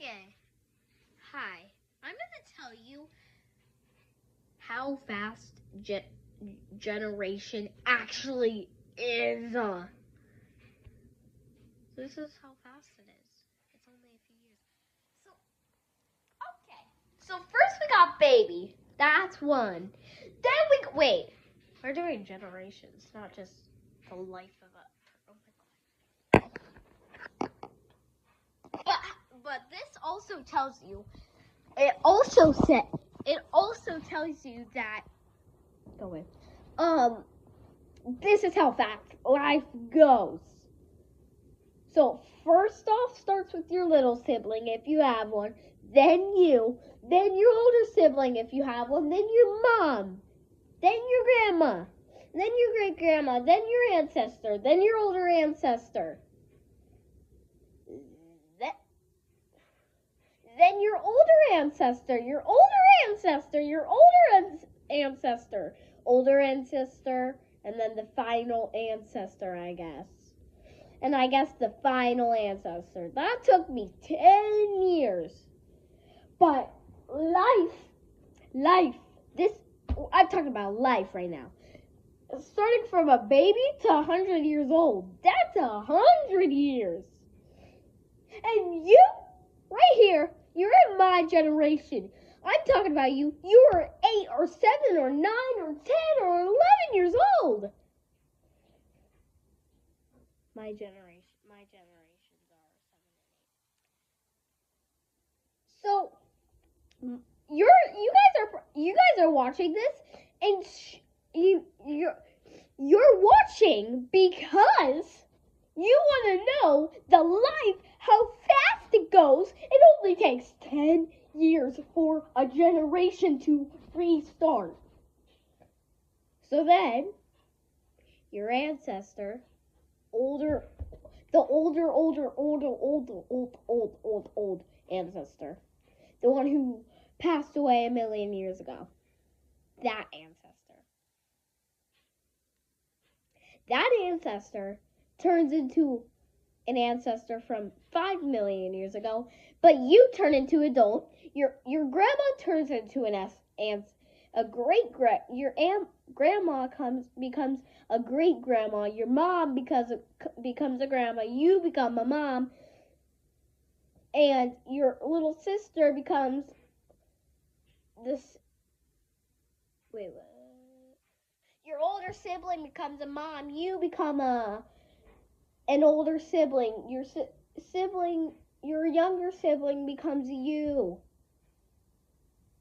Okay. Hi. I'm going to tell you how fast generation actually is. This is how fast it is. It's only a few years. So first we got baby. That's one. Then wait. We're doing generations, not just the life of a. Oh my god. But this also tells you. It also tells you that. Go away. This is how fast life goes. So first off starts with your little sibling if you have one, then you, then your older sibling if you have one, then your mom, then your grandma, then your great grandma, then your ancestor, then your older ancestor. Then your older ancestor, your older ancestor, your older ancestor, older ancestor, and then the final ancestor, I guess. And I guess the final ancestor. That took me 10 years. But life, I'm talking about life right now. Starting from a baby to 100 years old. That's 100 years. And you, right here, you're in my generation. I'm talking about you. You are 8 or 7 or 9 or 10 or 11 years old. My generations are 7 and 8. So you guys are watching this, and you're watching because you want to know the life, how fast it goes. It only takes 10 years for a generation to restart. So then, your ancestor, old ancestor, the one who passed away 1,000,000 years ago, that ancestor turns into an ancestor from 5,000,000 years ago, but you turn into adult. Your grandma turns into grandma becomes a great grandma. Your mom becomes a grandma. You become a mom, and your little sister becomes this. Wait. Your older sibling becomes a mom. You become an older sibling. Your younger sibling becomes you.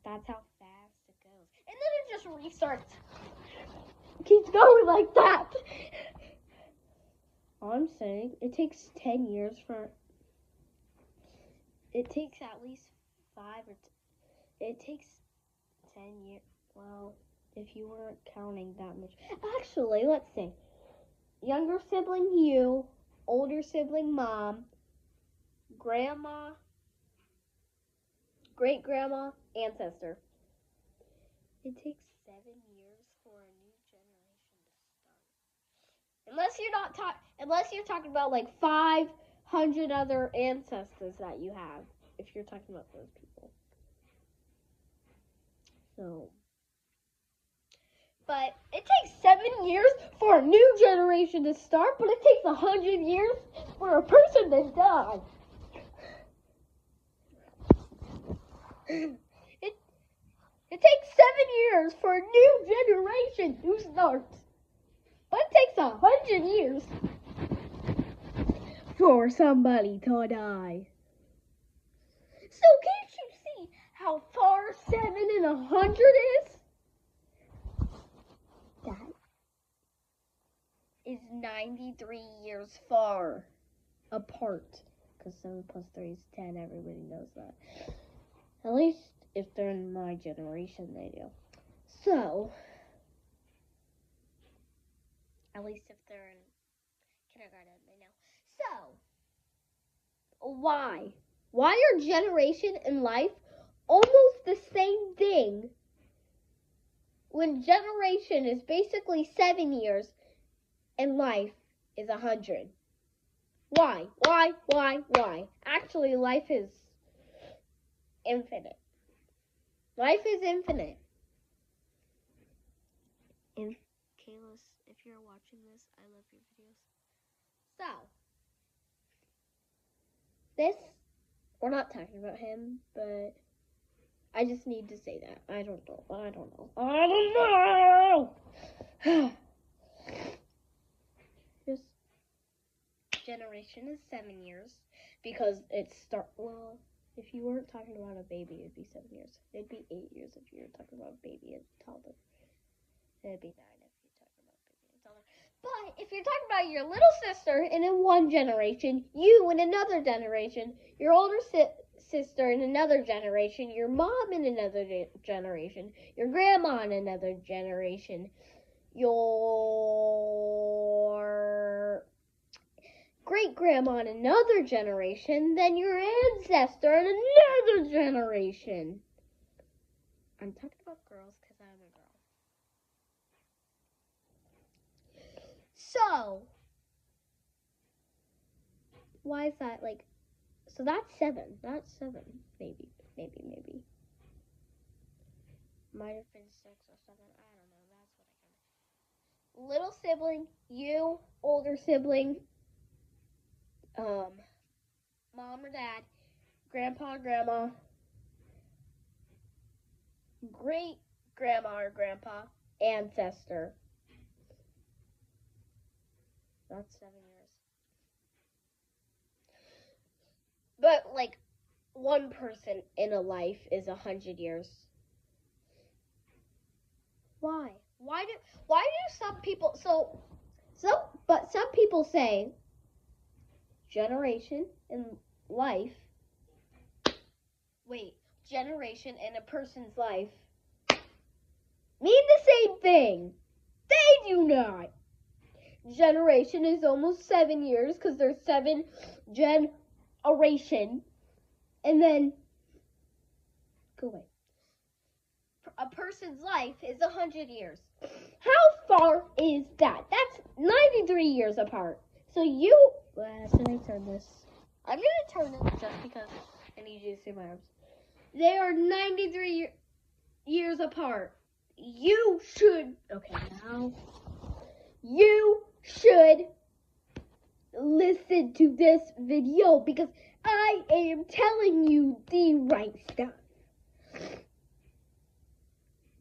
That's how fast it goes. And then it just restarts. It keeps going like that. All I'm saying, it takes 10 years for... It takes at least 5 or... It takes 10 years. Well, if you weren't counting that much. Actually, let's see. Younger sibling, you. Older sibling, mom. Grandma. Great grandma, ancestor. It takes 7 years for a new generation to start. Unless you're talking about like 500 other ancestors that you have. If you're talking about those people. So. But it takes 7 years for a new generation to start, but it takes 100 years for a person to die. It takes 7 years for a new generation to start. But it takes 100 years for somebody to die. So can't you see how far 7 and 100 is? That is 93 years far apart. Because 7 plus 3 is 10. Everybody knows that. At least if they're in my generation, they do. So, at least if they're in kindergarten, they know. So, why? Why are generation and life almost the same thing? When generation is basically 7 years and life is 100. Why? Actually, life is infinite. Life is infinite. And Kayla, if you're watching this, I love your videos. So, we're not talking about him, but I just need to say that. I don't know. This generation is 7 years because well, if you weren't talking about a baby, it'd be 7 years. It'd be 8 years if you were talking about a baby and toddler. It'd be 9 if you're talking about baby and toddler. But if you're talking about your little sister in one generation, you in another generation, your older sister in another generation, your mom in another generation, your grandma in another generation, your great-grandma in another generation, then your ancestor in another generation. I'm talking about girls because I'm a girl. So, why is that so that's 7. That's 7. Maybe. Might have been 6 or 7. I don't know. That's what I counted. Little sibling, you, older sibling, mom or dad, grandpa or grandma, great grandma or grandpa, ancestor. That's 7 years. But one person in a life is 100 years. Why? Why do some people but some people say generation in a person's life mean the same thing. They do not. Generation is almost 7 years because there's 7 generation. And then go away. A person's life is 100 years. How far is that? That's 93 years apart. So should I turn this? I'm going to turn it just because I need you to see my arms. They are 93 years apart. You should listen to this video because I am telling you the right stuff.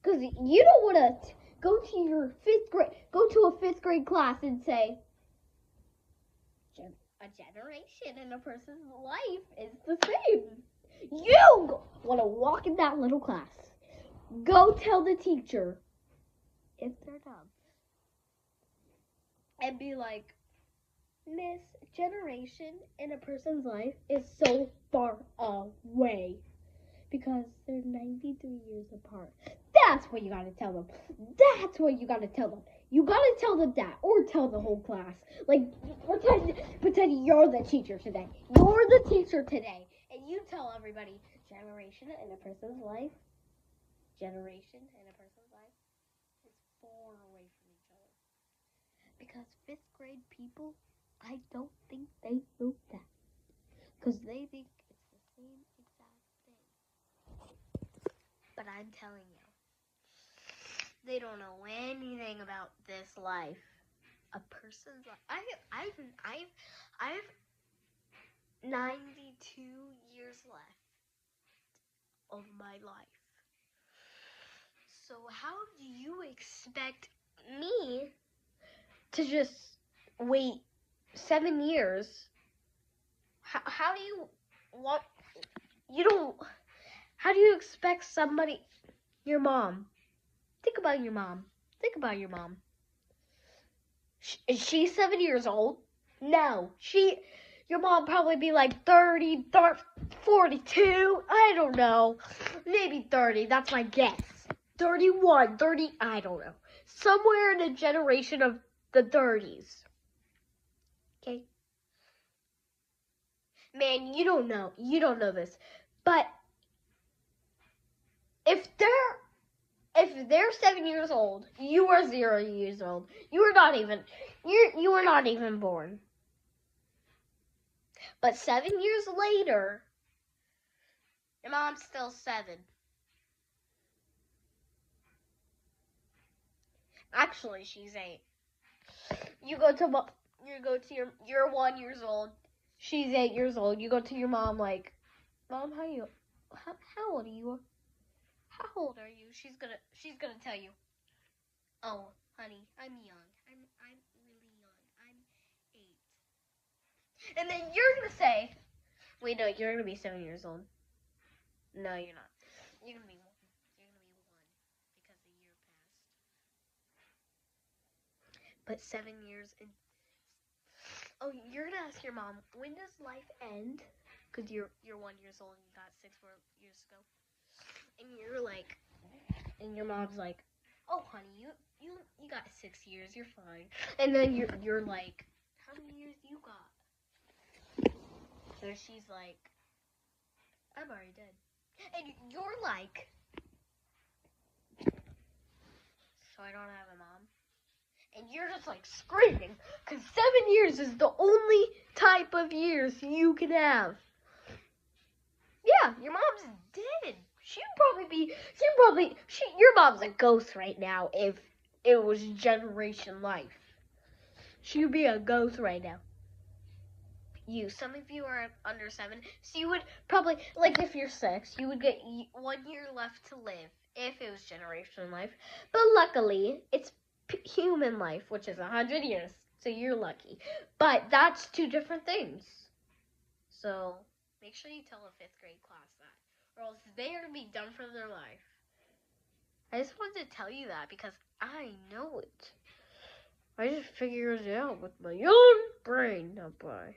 Because you don't want to go to a 5th grade class and say, a generation in a person's life is the same. You want to walk in that little class. Go tell the teacher, if they're dumb, and be like, Miss, generation in a person's life is so far away because they're 93 years apart. That's what you gotta tell them. You gotta tell them that, or tell the whole class. Pretend you're the teacher today. And you tell everybody, generation in a person's life is far away from each other. Because 5th grade people, I don't think they know that. Because they think it's the same exact thing. But I'm telling you, they don't know anything about this life. A person's life. I have 92 years left of my life. So how do you expect me to just wait 7 years? How do you expect somebody, your mom? Think about your mom. Is she 7 years old? No. Your mom probably be 30, 42. I don't know. Maybe 30. That's my guess. 31, 30. I don't know. Somewhere in the generation of the 30s. Okay. Man, you don't know. You don't know this. But if they're 7 years old, you are 0 years old. You are not even born. But 7 years later, Your mom's still 7. Actually, she's 8. You go to you're 1 years old. She's 8 years old. You go to your mom like, Mom, how old are you? How old are you? She's gonna tell you. Oh, honey, I'm young. I'm really young. I'm 8. And then you're gonna say, wait, no, you're gonna be 7 years old. No, you're not. You're gonna be 1. You're gonna be 1 because the year passed. But 7 years and oh, you're gonna ask your mom, when does life end? Because you're 1 years old and you got 6 more years ago. And you're like, and your mom's like, oh, honey, you got 6 years, you're fine. And then you're like, how many years you got? So she's like, I'm already dead. And you're like, so I don't have a mom? And you're just like screaming, because 7 years is the only type of years you can have. Yeah, your mom's dead. Your mom's a ghost right now if it was Generation Life. She would be a ghost right now. Some of you are under 7, so you would probably, like if you're 6, you would get 1 year left to live if it was Generation Life. But luckily, it's human life, which is 100 years, so you're lucky. But that's 2 different things. So make sure you tell a 5th grade class that, or else they are going to be done for their life. I just wanted to tell you that because I know it. I just figured it out with my own brain. Now, bye.